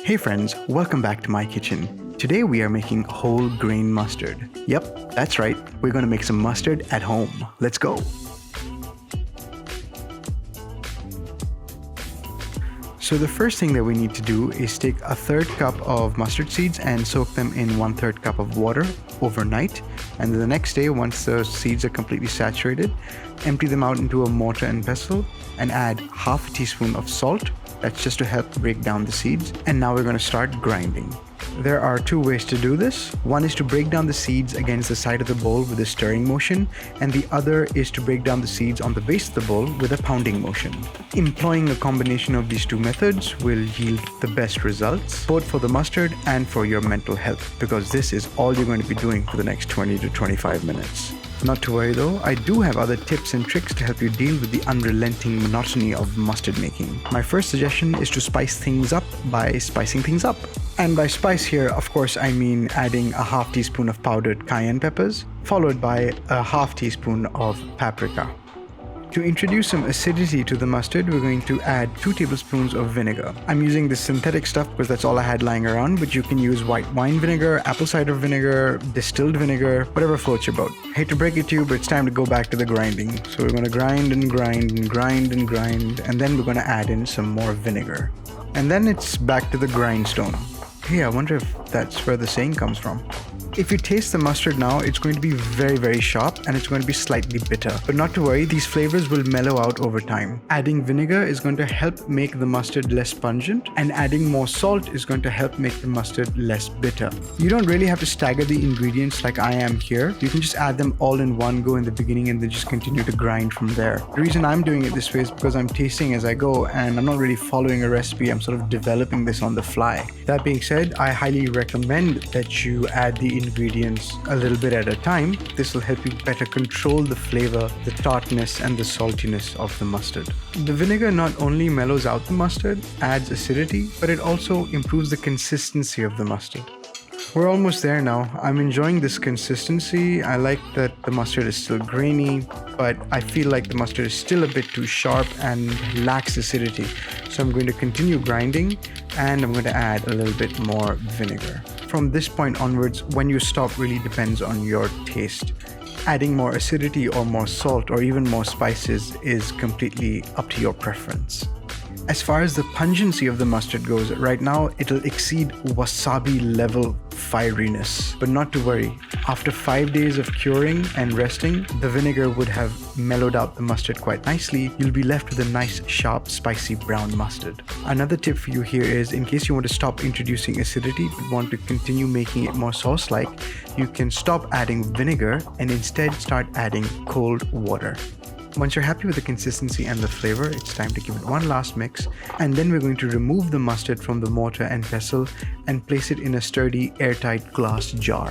Hey friends, welcome back to my kitchen. Today we are making whole grain mustard. Yep, that's right, we're going to make some mustard at home. Let's go! So the first thing that we need to do is take a third cup of mustard seeds and soak them in 1/3 cup of water overnight. And the next day, once the seeds are completely saturated, empty them out into a mortar and pestle and add half a teaspoon of salt. That's just to help break down the seeds. And now we're going to start grinding. There are two ways to do this. One is to break down the seeds against the side of the bowl with a stirring motion, and the other is to break down the seeds on the base of the bowl with a pounding motion. Employing a combination of these two methods will yield the best results, both for the mustard and for your mental health, because this is all you're going to be doing for the next 20 to 25 minutes. Not to worry though, I do have other tips and tricks to help you deal with the unrelenting monotony of mustard making. My first suggestion is to spice things up by spicing things up. And by spice here, of course, I mean adding a half teaspoon of powdered cayenne peppers, followed by a half teaspoon of paprika. To introduce some acidity to the mustard, we're going to add 2 tablespoons of vinegar. I'm using this synthetic stuff because that's all I had lying around, but you can use white wine vinegar, apple cider vinegar, distilled vinegar, whatever floats your boat. I hate to break it to you, but it's time to go back to the grinding. So we're going to grind and grind and grind and grind, and then we're going to add in some more vinegar. And then it's back to the grindstone. Hey, I wonder if that's where the saying comes from. If you taste the mustard now, it's going to be very, very sharp and it's going to be slightly bitter. But not to worry, these flavors will mellow out over time. Adding vinegar is going to help make the mustard less pungent, and adding more salt is going to help make the mustard less bitter. You don't really have to stagger the ingredients like I am here. You can just add them all in one go in the beginning and then just continue to grind from there. The reason I'm doing it this way is because I'm tasting as I go and I'm not really following a recipe. I'm sort of developing this on the fly. That being said, I highly recommend that you add the ingredients a little bit at a time. This will help you better control the flavor, the tartness and the saltiness of the mustard. The vinegar not only mellows out the mustard, adds acidity, but it also improves the consistency of the mustard. We're almost there now. I'm enjoying this consistency. I like that the mustard is still grainy, but I feel like the mustard is still a bit too sharp and lacks acidity. So I'm going to continue grinding and I'm going to add a little bit more vinegar. From this point onwards, when you stop really depends on your taste. Adding more acidity or more salt or even more spices is completely up to your preference. As far as the pungency of the mustard goes, right now it'll exceed wasabi level fieriness. But not to worry, after 5 days of curing and resting, the vinegar would have mellowed out the mustard quite nicely. You'll be left with a nice, sharp, spicy brown mustard. Another tip for you here is, in case you want to stop introducing acidity but want to continue making it more sauce-like, you can stop adding vinegar and instead start adding cold water. Once you're happy with the consistency and the flavor, it's time to give it one last mix, and then we're going to remove the mustard from the mortar and pestle and place it in a sturdy, airtight glass jar.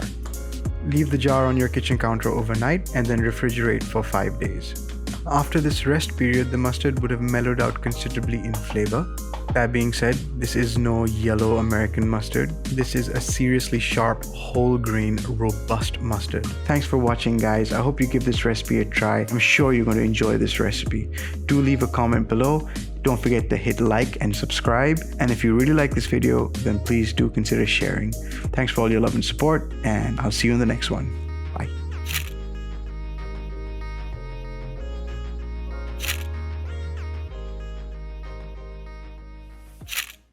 Leave the jar on your kitchen counter overnight and then refrigerate for 5 days. After this rest period, the mustard would have mellowed out considerably in flavor. That being said, this is no yellow American mustard. This is a seriously sharp, whole grain, robust mustard. Thanks for watching, guys. I hope you give this recipe a try. I'm sure you're going to enjoy this recipe. Do leave a comment below. Don't forget to hit like and subscribe. And if you really like this video, then please do consider sharing. Thanks for all your love and support, and I'll see you in the next one.